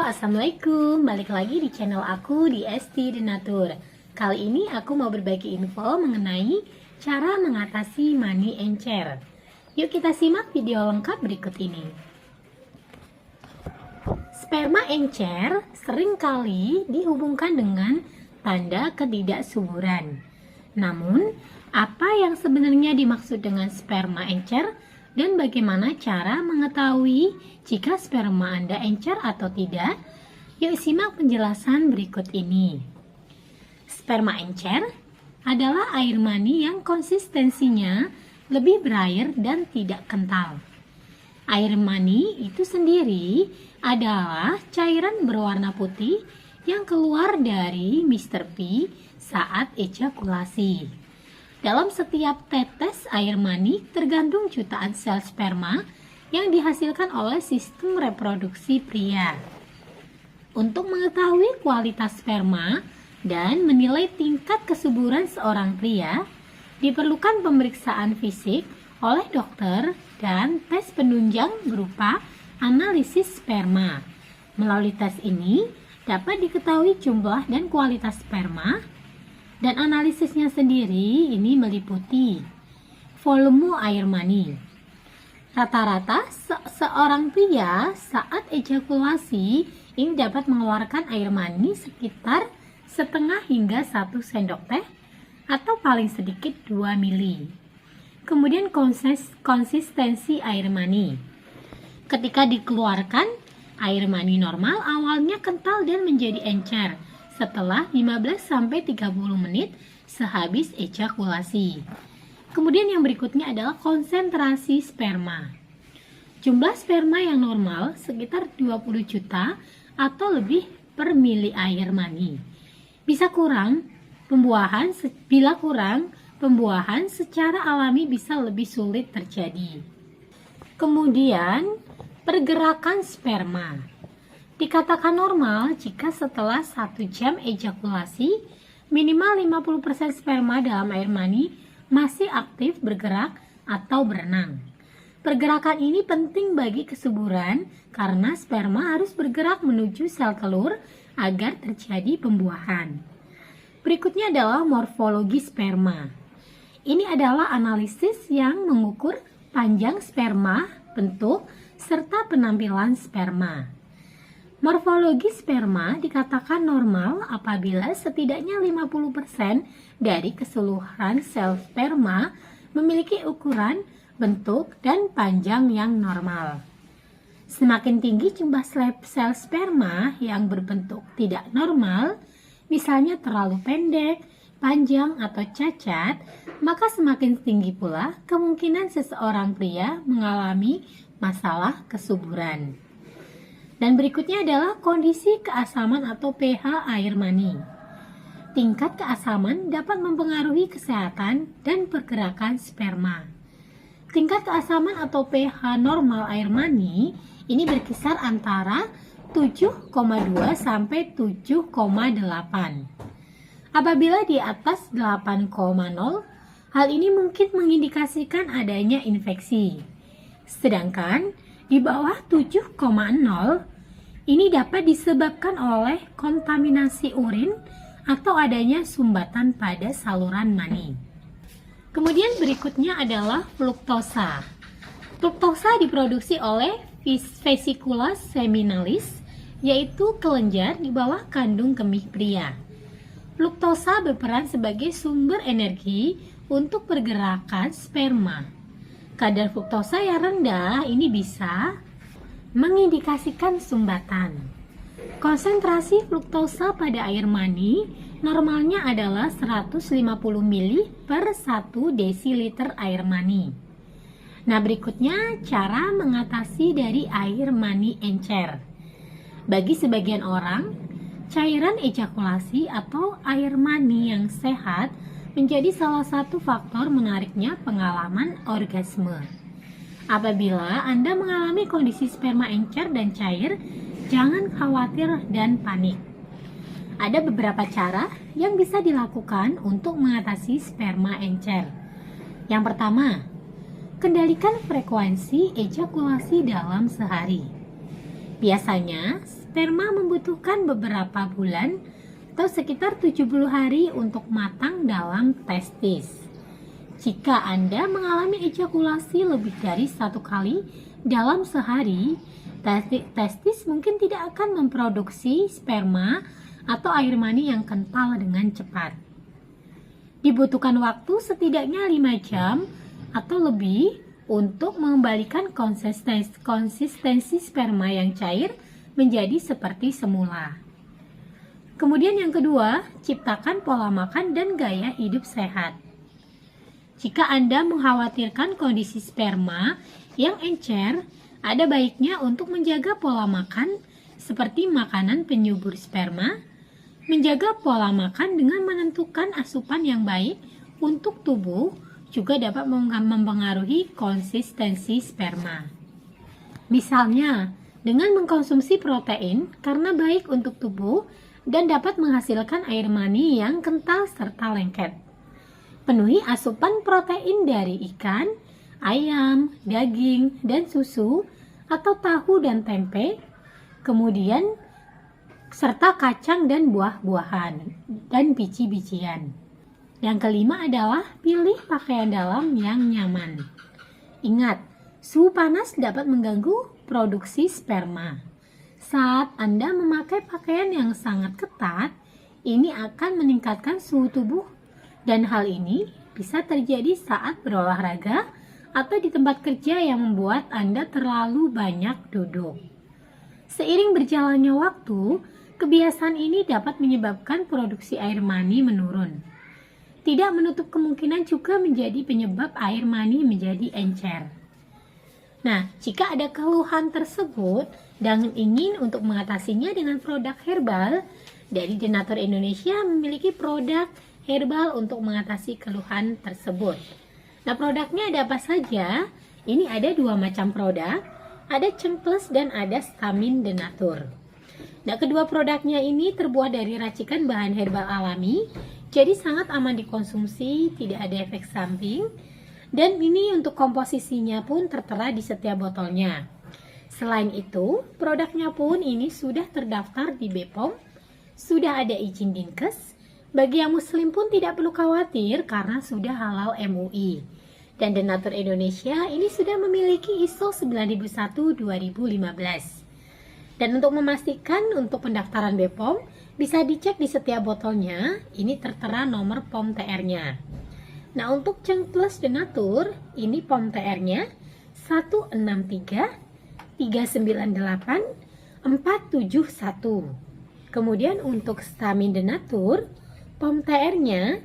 Assalamualaikum. Balik lagi di channel aku di Esti Denatur. Kali ini aku mau berbagi info mengenai cara mengatasi mani encer. Yuk kita simak video lengkap berikut ini. Sperma encer seringkali dihubungkan dengan tanda ketidaksuburan. Namun, apa yang sebenarnya dimaksud dengan sperma encer dan bagaimana cara mengetahui jika sperma Anda encer atau tidak? Yuk simak penjelasan berikut ini. Sperma encer adalah air mani yang konsistensinya lebih berair dan tidak kental. Air mani itu sendiri adalah cairan berwarna putih yang keluar dari Mr. P saat ejakulasi. Dalam setiap tetes air mani tergantung jutaan sel sperma yang dihasilkan oleh sistem reproduksi pria. Untuk mengetahui kualitas sperma dan menilai tingkat kesuburan seorang pria, diperlukan pemeriksaan fisik oleh dokter dan tes penunjang berupa analisis sperma. Melalui tes ini dapat diketahui jumlah dan kualitas sperma. Dan analisisnya sendiri ini meliputi volume air mani. Rata-rata seorang pria saat ejakulasi ini dapat mengeluarkan air mani sekitar setengah hingga 1 sendok teh atau paling sedikit 2 mili. Kemudian konsistensi air mani. Ketika dikeluarkan, air mani normal awalnya kental dan menjadi encer setelah 15-30 menit sehabis ejakulasi. Kemudian yang berikutnya adalah konsentrasi sperma. Jumlah sperma yang normal sekitar 20 juta atau lebih per mili air mani. Bila kurang, pembuahan secara alami bisa lebih sulit terjadi. Kemudian, pergerakan sperma. Dikatakan normal jika setelah 1 jam ejakulasi, minimal 50% sperma dalam air mani masih aktif bergerak atau berenang. Pergerakan ini penting bagi kesuburan karena sperma harus bergerak menuju sel telur agar terjadi pembuahan. Berikutnya adalah morfologi sperma. Ini adalah analisis yang mengukur panjang sperma, bentuk, serta penampilan sperma. Morfologi sperma dikatakan normal apabila setidaknya 50% dari keseluruhan sel sperma memiliki ukuran, bentuk, dan panjang yang normal. Semakin tinggi jumlah sel sperma yang berbentuk tidak normal, misalnya terlalu pendek, panjang, atau cacat, maka semakin tinggi pula kemungkinan seseorang pria mengalami masalah kesuburan. Dan berikutnya adalah kondisi keasaman atau pH air mani. Tingkat keasaman dapat mempengaruhi kesehatan dan pergerakan sperma. Tingkat keasaman atau pH normal air mani ini berkisar antara 7,2 sampai 7,8. Apabila di atas 8,0, hal ini mungkin mengindikasikan adanya infeksi. Sedangkan di bawah 7,0 ini dapat disebabkan oleh kontaminasi urin atau adanya sumbatan pada saluran mani. Kemudian berikutnya adalah fruktosa. Fruktosa diproduksi oleh vesicula seminalis, yaitu kelenjar di bawah kandung kemih pria. Fruktosa berperan sebagai sumber energi untuk pergerakan sperma. Kadar fruktosa yang rendah ini bisa mengindikasikan sumbatan. Konsentrasi fruktosa pada air mani normalnya adalah 150 mili per 1 desiliter air mani. Nah, berikutnya cara mengatasi dari air mani encer. Bagi sebagian orang, cairan ejakulasi atau air mani yang sehat menjadi salah satu faktor menariknya pengalaman orgasme. Apabila Anda mengalami kondisi sperma encer dan cair, jangan khawatir dan panik. Ada beberapa cara yang bisa dilakukan untuk mengatasi sperma encer. Yang pertama, kendalikan frekuensi ejakulasi dalam sehari. Biasanya, sperma membutuhkan beberapa bulan atau sekitar 70 hari untuk matang dalam testis. Jika Anda mengalami ejakulasi lebih dari 1 kali dalam sehari, testis mungkin tidak akan memproduksi sperma atau air mani yang kental dengan cepat. Dibutuhkan waktu setidaknya 5 jam atau lebih untuk mengembalikan konsistensi sperma yang cair menjadi seperti semula. Kemudian yang kedua, ciptakan pola makan dan gaya hidup sehat. Jika Anda mengkhawatirkan kondisi sperma yang encer, ada baiknya untuk menjaga pola makan seperti makanan penyubur sperma, menjaga pola makan dengan menentukan asupan yang baik untuk tubuh juga dapat mempengaruhi konsistensi sperma. Misalnya, dengan mengkonsumsi protein karena baik untuk tubuh dan dapat menghasilkan air mani yang kental serta lengket. Penuhi asupan protein dari ikan, ayam, daging, dan susu atau tahu dan tempe, kemudian serta kacang dan buah-buahan dan biji-bijian. Yang kelima adalah pilih pakaian dalam yang nyaman. Ingat, suhu panas dapat mengganggu produksi sperma. Saat Anda memakai pakaian yang sangat ketat, ini akan meningkatkan suhu tubuh dan hal ini bisa terjadi saat berolahraga atau di tempat kerja yang membuat Anda terlalu banyak duduk. Seiring berjalannya waktu, kebiasaan ini dapat menyebabkan produksi air mani menurun. Tidak menutup kemungkinan juga menjadi penyebab air mani menjadi encer. Nah, jika ada keluhan tersebut dan ingin untuk mengatasinya dengan produk herbal, dari Denatur Indonesia memiliki produk herbal untuk mengatasi keluhan tersebut. Nah, produknya ada apa saja? Ini ada 2 macam produk, ada Cengkles dan ada Stamin Denatur. Nah, kedua produknya ini terbuat dari racikan bahan herbal alami, jadi sangat aman dikonsumsi, tidak ada efek samping, dan ini untuk komposisinya pun tertera di setiap botolnya. Selain itu, produknya pun ini sudah terdaftar di BPOM, sudah ada izin Dinkes. Bagi yang muslim pun tidak perlu khawatir karena sudah halal MUI. Dan Denatur Indonesia ini sudah memiliki ISO 9001-2015. Dan untuk memastikan untuk pendaftaran BPOM, bisa dicek di setiap botolnya, ini tertera nomor POM TR-nya. Nah, untuk Cengkles Denatur, ini POM TR-nya 163 398 471. Kemudian untuk Stamin Denatur, POM TR-nya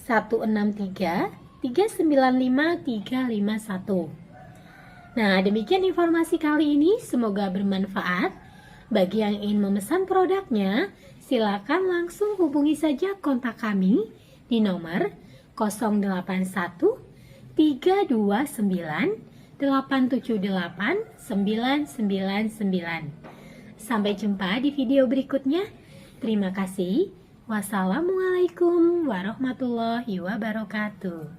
163 395 351. Nah, demikian informasi kali ini, semoga bermanfaat. Bagi yang ingin memesan produknya, silakan langsung hubungi saja kontak kami di nomor 081 329 878 999. Sampai jumpa di video berikutnya. Terima kasih. Wassalamualaikum warahmatullahi wabarakatuh.